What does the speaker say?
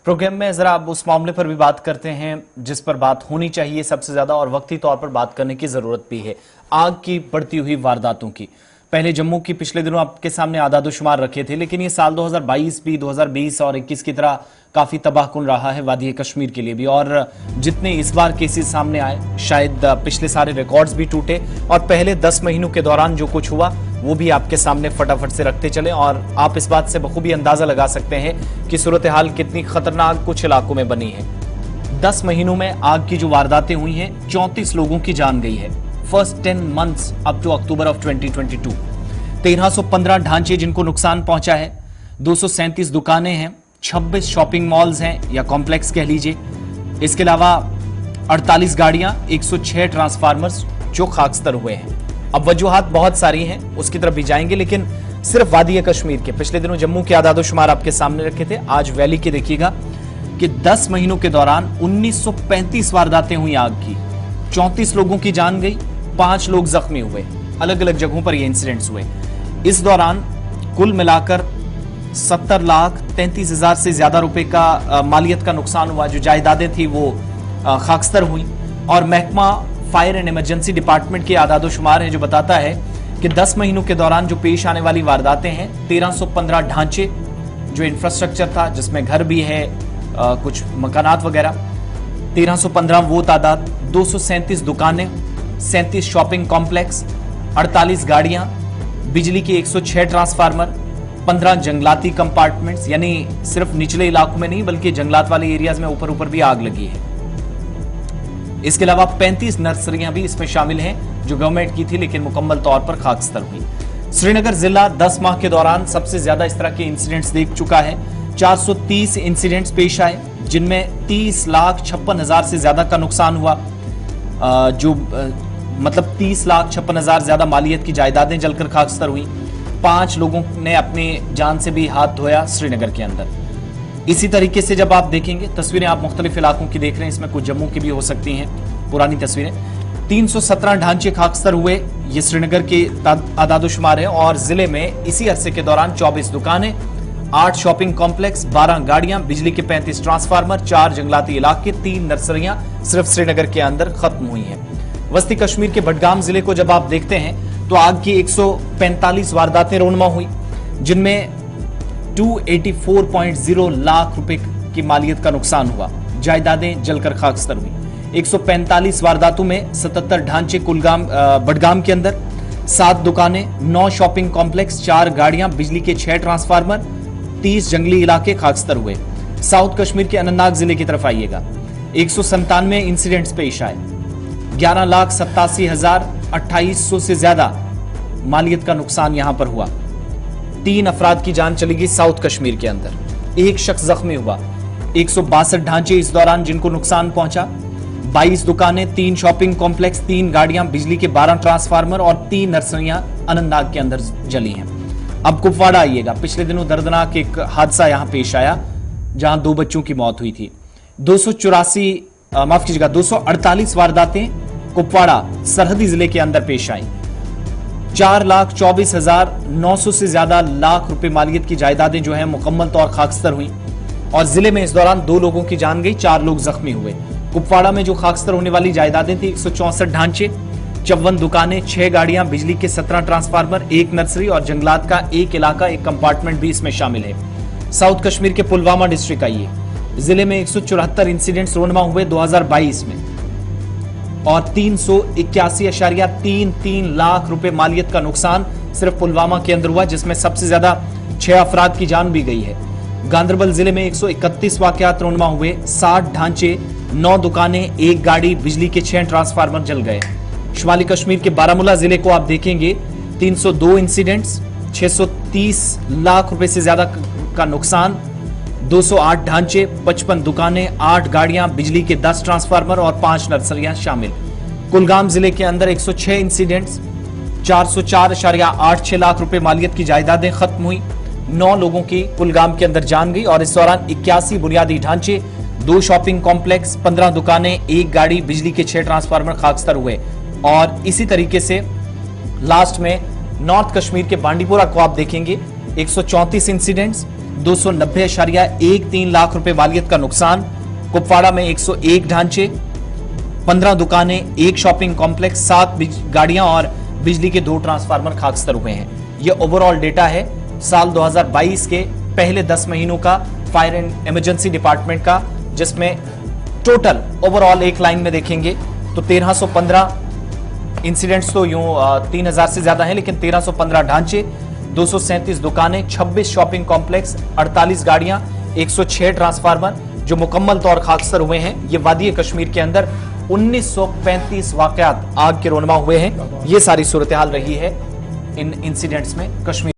Programme में जरा अब उस मामले पर भी बात करते हैं जिस पर बात होनी चाहिए सबसे ज्यादा और वक्ती तौर पर बात करने की जरूरत भी है, आग की बढ़ती हुई वारदातों की। पहले जम्मू की पिछले दिनों आपके सामने आदादोशुमार रखे थे, लेकिन ये साल 2022 भी 2020 और 21 की तरह काफी तबाहकुन रहा है वादी कश्मीर के लिए भी। और जितने इस बार केसेस सामने आए, शायद पिछले सारे रिकॉर्ड्स भी टूटे और पहले 10 महीनों के दौरान जो कुछ हुआ वो भी आपके सामने फटाफट से रखते चले। और आप इस बात से बखूबी अंदाजा लगा सकते हैं कि सूरत हाल कितनी खतरनाक कुछ इलाकों में बनी है। 10 महीनों में आग की जो वारदातें हुई हैं, 34 लोगों की जान गई है। First 10 months up to October of 2022 1315 ढांचे जिनको नुकसान पहुंचा है, 237 दुकानें हैं, 26 शॉपिंग मॉल्स हैं या कॉम्प्लेक्स कह लीजिए। इसके अलावा 48 गाड़ियां, 106 ट्रांसफार्मर्स जो खाकस्तर हुए हैं। अब वजूहात बहुत सारी हैं, उसकी तरफ भी जाएंगे, लेकिन सिर्फ वादी कश्मीर के पिछले दिनों जम्मू के आदादोशुमार आपके सामने रखे थे। आज वैली के देखिएगा कि 10 महीनों के दौरान 1935 वारदातें हुई आग की, 34 लोगों की जान गई, 5 लोग जख्मी हुए। अलग अलग जगहों पर ये इंसिडेंट्स हुए। इस दौरान कुल मिलाकर 70,33,000 से ज्यादा रुपए का मालियत का नुकसान हुआ। जो जायदादें थी वो खाकस्तर हुई। और महकमा फायर एंड इमरजेंसी डिपार्टमेंट के आदादोशुमार है जो बताता है कि 10 महीनों के दौरान जो पेश आने वाली वारदातें हैं, 1315 ढांचे जो इंफ्रास्ट्रक्चर था जिसमें घर भी है, कुछ मकानात वगैरह, 1315 वो तादाद, 237 दुकानें, 37 शॉपिंग कॉम्प्लेक्स, 48 गाड़ियां, बिजली के 106 ट्रांसफार्मर, 15 जंगलाती कंपार्टमेंट्स, यानी सिर्फ निचले इलाकों में नहीं बल्कि जंगलात वाले एरियाज में ऊपर ऊपर भी आग लगी है। इसके अलावा 35 नर्सरियां भी इसमें शामिल हैं जो गवर्नमेंट की थी लेकिन मुकम्मल तौर पर खाकस्तर हुई। श्रीनगर जिला 10 माह के दौरान सबसे ज्यादा इस तरह के इंसिडेंट्स देख चुका है। 430 इंसिडेंट्स पेश आए जिनमें 30,56,000 से ज्यादा का नुकसान हुआ। मतलब 30,56,000 ज्यादा मालियत की जायदादें जलकर खाकस्तर हुई। 5 लोगों ने अपनी जान से भी हाथ धोया श्रीनगर के अंदर। इसी तरीके से जब आप देखेंगे, तस्वीरें आप मुख्तलिफ इलाकों की देख रहे हैं, इसमें कुछ जम्मू की भी हो सकती हैं पुरानी तस्वीरें। 317 ढांचे खाकस्तर हुए, ये श्रीनगर के आदादोशुमार है। और जिले में इसी अरसे के दौरान 24 दुकानें, 8 शॉपिंग कॉम्प्लेक्स, 12 गाड़ियां, बिजली के 35 ट्रांसफार्मर, 4 जंगलाती इलाके, 3 नर्सरियां सिर्फ श्रीनगर के अंदर खत्म हुई हैं। वस्ती कश्मीर के बडगाम जिले को जब आप देखते हैं तो आग की 145 वारदातें रोनमा हुई, जिनमें 284.0 लाख रुपए की मालियत का नुकसान हुआ। जायदादें जलकर खाकस्तर हुई। 145 वारदातों में 77 ढांचे बडगाम के अंदर, 7 दुकानें, 9 शॉपिंग कॉम्प्लेक्स, 4 गाड़ियां, बिजली के 6 ट्रांसफार्मर, 30 जंगली इलाके खाकस्तर हुए। साउथ कश्मीर के अनंतनाग जिले की तरफ आइएगा, 197 इंसिडेंट्स पेश आए, 11,87,2800 से ज्यादा मालियत का नुकसान यहां पर हुआ। 3 अफराद की जान चली गई साउथ कश्मीर के अंदर, 1 शख्स जख्मी हुआ। 162 ढांचे इस दौरान जिनको नुकसान पहुंचा, 22 दुकानें, 3 शॉपिंग कॉम्प्लेक्स, 3 गाड़ियां, बिजली के 12 ट्रांसफार्मर और 3 नर्सरियां अनंतनाग के अंदर जली हैं। अब कुपवाड़ा आइएगा, पिछले दिनों दर्दनाक एक हादसा यहां पेश आया जहां 2 बच्चों की मौत हुई थी। 248 वारदातें कुपवाड़ा सरहदी जिले के अंदर पेश आई। 4,24,900 से ज्यादा लाख रुपए मालियत की जायदादें जो है मुकम्मल तौर खाकस्तर हुई। और जिले में इस दौरान 2 लोगों की जान गई, 4 लोग जख्मी हुए। कुपवाड़ा में जो खाकस्तर होने वाली जायदादें थी, 164 ढांचे, 54 दुकानें, 6 गाड़ियां, बिजली के 17 ट्रांसफार्मर, 1 नर्सरी और जंगलात का 1 इलाका, 1 कंपार्टमेंट भी इसमें शामिल है। साउथ कश्मीर के पुलवामा डिस्ट्रिक्ट आइए, जिले में 174 इंसिडेंट्स रोनमा हुए 2022 में और 381.33 लाख रुपए मालियत का नुकसान सिर्फ पुलवामा के अंदर हुआ, जिसमें सबसे ज्यादा 6 अफराद की जान भी गई है। गांदरबल जिले में 131 वाकयात रोनमा हुए, 60 ढांचे, 9 दुकानें, 1 गाड़ी, बिजली के 6 ट्रांसफार्मर जल गए। शुमाली कश्मीर के बारामूला जिले को आप देखेंगे, 302 इंसिडेंट्स, 630 लाख रुपए से ज्यादा का नुकसान, 208 ढांचे, 55 दुकानें, 8 गाड़ियां, बिजली के 10 ट्रांसफार्मर और 5 नर्सरियां शामिल। कुलगाम जिले के अंदर 106 इंसिडेंट्स, 404.86 लाख रुपए मालियत की जायदादें खत्म हुई। 9 लोगों की कुलगाम के अंदर जान गई और इस दौरान 81 बुनियादी ढांचे, 2 शॉपिंग कॉम्प्लेक्स, 15 दुकानें, 1 गाड़ी, बिजली के 6 ट्रांसफार्मर खाकस्तर हुए। और इसी तरीके से लास्ट में नॉर्थ कश्मीर के बांडीपोरा को आप देखेंगे, 134 इंसिडेंट्स, 290.13 लाख रुपए वालियत का नुकसान। कुपवाड़ा में 101 ढांचे, 15 दुकानें, एक शॉपिंग कॉम्प्लेक्स, 7 गाड़ियां और बिजली के 2 ट्रांसफार्मर खाकस्तर हुए हैं। यह ओवरऑल डेटा है साल 2022 के पहले 10 महीनों का फायर एंड इमरजेंसी डिपार्टमेंट का, जिसमें टोटल ओवरऑल एक लाइन में देखेंगे तो 1315 इंसिडेंट्स तो यूं 3000 से ज्यादा हैं, लेकिन 1315 ढांचे, 237 दुकानें, 26 शॉपिंग कॉम्प्लेक्स, 48 गाड़ियां, 106 ट्रांसफार्मर जो मुकम्मल तौर खाकस्तर हुए हैं। ये वादी कश्मीर के अंदर 1935 वाकयात आग के रोनमा हुए हैं। ये सारी सूरत हाल रही है इन इंसिडेंट्स में कश्मीर।